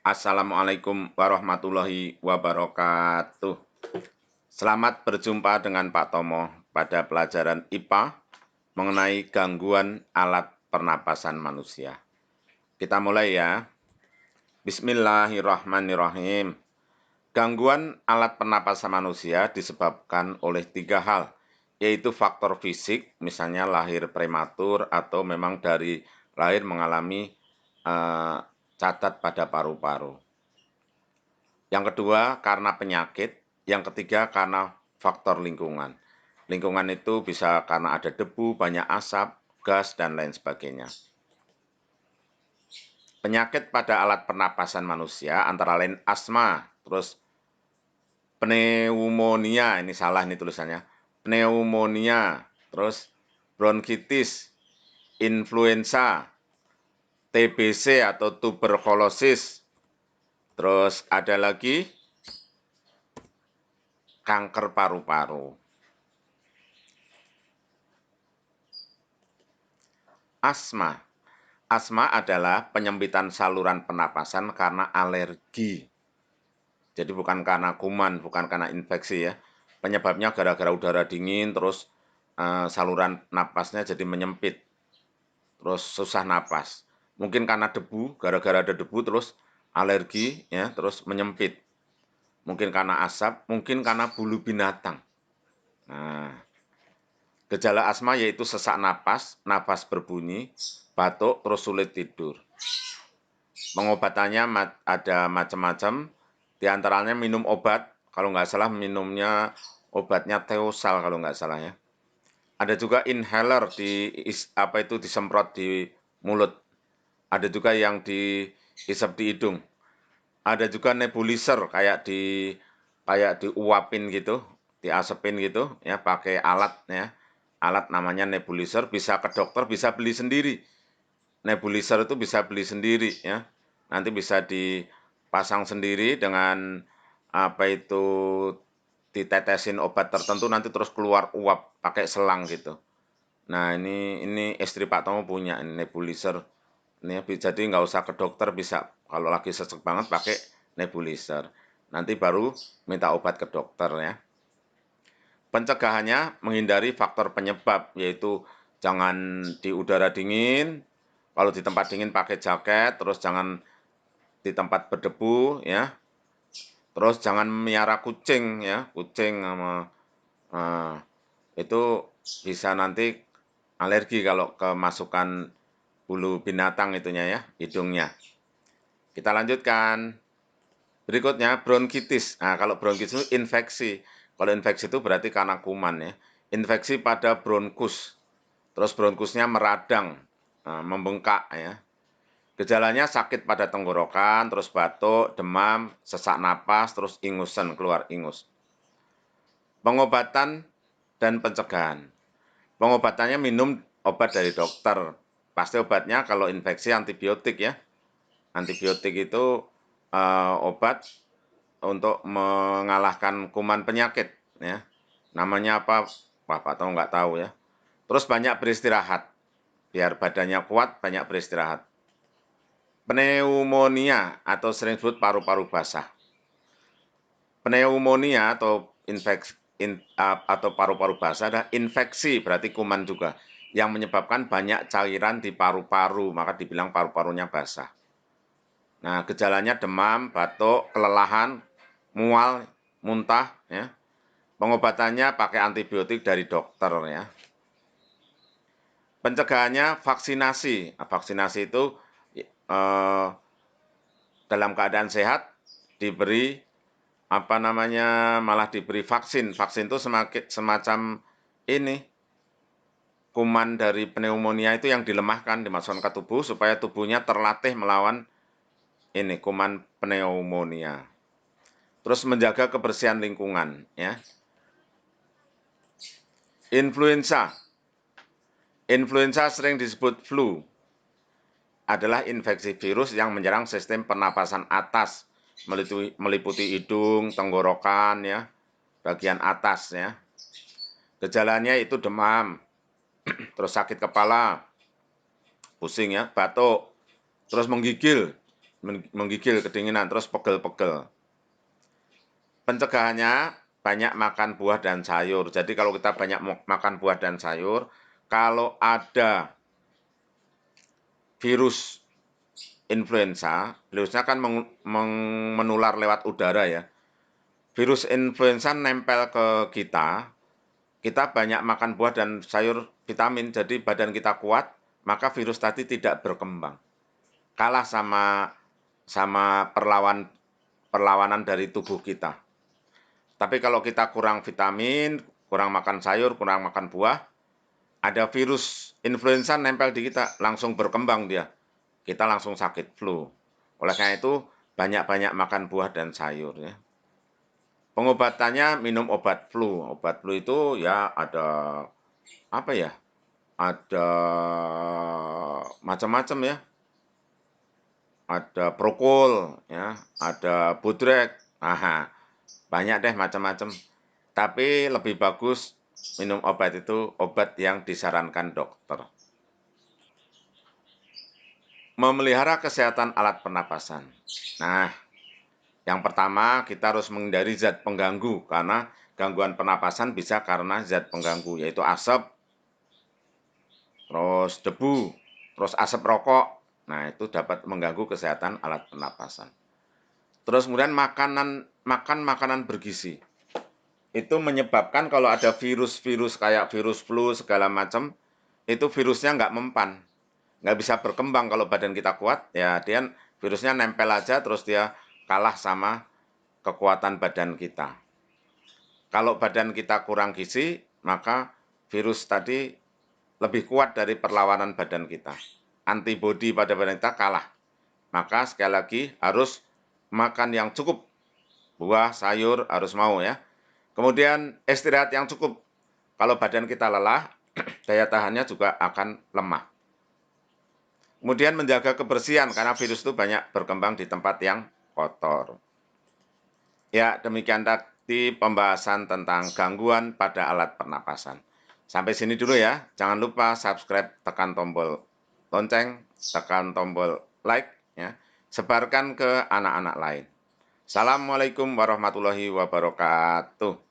Assalamualaikum warahmatullahi wabarakatuh. Selamat berjumpa dengan Pak Tomo pada pelajaran IPA mengenai gangguan alat pernapasan manusia. Kita mulai ya. Bismillahirrahmanirrahim. Gangguan alat pernapasan manusia disebabkan oleh 3 hal, yaitu faktor fisik, misalnya lahir prematur atau memang dari lahir mengalami cacat pada paru-paru. Yang kedua, karena penyakit. Yang ketiga, karena faktor lingkungan. Lingkungan itu bisa karena ada debu, banyak asap, gas, dan lain sebagainya. Penyakit pada alat pernapasan manusia antara lain asma, terus pneumonia, ini salah nih tulisannya, pneumonia, terus bronkitis, influenza, TBC atau tuberkulosis, terus ada lagi kanker paru-paru. Asma. Asma adalah penyempitan saluran pernapasan karena alergi. Jadi bukan karena kuman, bukan karena infeksi ya. Penyebabnya gara-gara udara dingin, terus saluran napasnya jadi menyempit, terus susah napas. Mungkin karena debu, gara-gara ada debu terus alergi ya, terus menyempit. Mungkin karena asap, mungkin karena bulu binatang. Nah, gejala asma yaitu sesak napas, napas berbunyi, batuk, terus sulit tidur. Pengobatannya ada macam-macam, diantaranya minum obat, kalau nggak salah minumnya obatnya Teosal kalau nggak salah ya. Ada juga inhaler disemprot di mulut. Ada juga yang dihisap di hidung. Ada juga nebulizer kayak diuapin gitu, diasepin gitu ya pakai alat ya. Alat namanya nebulizer, bisa ke dokter, bisa beli sendiri. Nebulizer itu bisa beli sendiri ya. Nanti bisa dipasang sendiri dengan ditetesin obat tertentu nanti terus keluar uap pakai selang gitu. Nah ini istri Pak Tomo punya ini nebulizer. Ini jadi nggak usah ke dokter, bisa kalau lagi sesek banget pakai nebulizer. Nanti baru minta obat ke dokter ya. Pencegahannya menghindari faktor penyebab, yaitu jangan di udara dingin, kalau di tempat dingin pakai jaket, terus jangan di tempat berdebu ya. Terus jangan miara kucing ya, kucing sama itu bisa nanti alergi kalau kemasukan bulu binatang itunya ya, hidungnya. Kita lanjutkan. Berikutnya bronkitis. Nah, kalau bronkitis itu infeksi. Kalau infeksi itu berarti karena kuman ya. Infeksi pada bronkus. Terus bronkusnya meradang, membengkak ya. Gejalanya sakit pada tenggorokan, terus batuk, demam, sesak napas, terus ingusan, keluar ingus. Pengobatan dan pencegahan. Pengobatannya minum obat dari dokter. Pasti obatnya kalau infeksi antibiotik ya. Antibiotik itu obat untuk mengalahkan kuman penyakit ya. Namanya apa? Wah, Pak Tomo nggak tahu ya. Terus banyak beristirahat. Biar badannya kuat, banyak beristirahat. Pneumonia atau sering disebut paru-paru basah. Pneumonia atau atau paru-paru basah adalah infeksi, berarti kuman juga, yang menyebabkan banyak cairan di paru-paru, maka dibilang paru-parunya basah. Nah, gejalanya demam, batuk, kelelahan, mual, muntah, ya. Pengobatannya pakai antibiotik dari dokter, ya. Pencegahannya vaksinasi. Nah, vaksinasi itu dalam keadaan sehat diberi malah diberi vaksin. Vaksin itu semacam ini kuman dari pneumonia itu yang dilemahkan, dimasukkan ke tubuh supaya tubuhnya terlatih melawan ini kuman pneumonia. Terus menjaga kebersihan lingkungan ya. Influenza. Influenza sering disebut flu. Adalah infeksi virus yang menyerang sistem pernapasan atas, meliputi hidung, tenggorokan ya, bagian atas ya. Gejalanya itu demam, terus sakit kepala, pusing ya, batuk, terus menggigil, menggigil kedinginan, terus pegel-pegel. Pencegahannya banyak makan buah dan sayur. Jadi kalau kita banyak makan buah dan sayur, kalau ada virus influenza, virusnya kan menular lewat udara ya. Virus influenza nempel ke kita banyak makan buah dan sayur vitamin, jadi badan kita kuat, maka virus tadi tidak berkembang. Kalah sama perlawanan dari tubuh kita. Tapi kalau kita kurang vitamin, kurang makan sayur, kurang makan buah, ada virus influenza nempel di kita, langsung berkembang dia. Kita langsung sakit flu. Oleh karena itu, banyak-banyak makan buah dan sayur ya. Pengobatannya minum obat flu. Obat flu itu ya ada apa ya? Ada macam-macam ya. Ada Prokol ya, ada Budrek. Aha, banyak deh macam-macam. Tapi lebih bagus minum obat itu obat yang disarankan dokter. Memelihara kesehatan alat pernapasan. Nah, yang pertama kita harus menghindari zat pengganggu karena gangguan pernapasan bisa karena zat pengganggu yaitu asap, terus debu, terus asap rokok. Nah, itu dapat mengganggu kesehatan alat pernapasan. Terus kemudian makan makanan bergizi. Itu menyebabkan kalau ada virus-virus kayak virus flu segala macam, itu virusnya nggak mempan, nggak bisa berkembang kalau badan kita kuat, ya dia virusnya nempel aja terus dia kalah sama kekuatan badan kita. Kalau badan kita kurang gizi, maka virus tadi lebih kuat dari perlawanan badan kita. Antibodi pada badan kita kalah. Maka sekali lagi harus makan yang cukup. Buah, sayur harus mau ya. Kemudian istirahat yang cukup. Kalau badan kita lelah, daya tahannya juga akan lemah. Kemudian menjaga kebersihan karena virus itu banyak berkembang di tempat yang kotor. Ya, demikian tadi pembahasan tentang gangguan pada alat pernapasan. Sampai sini dulu ya. Jangan lupa subscribe, tekan tombol lonceng, tekan tombol like ya. Sebarkan ke anak-anak lain. Assalamualaikum warahmatullahi wabarakatuh.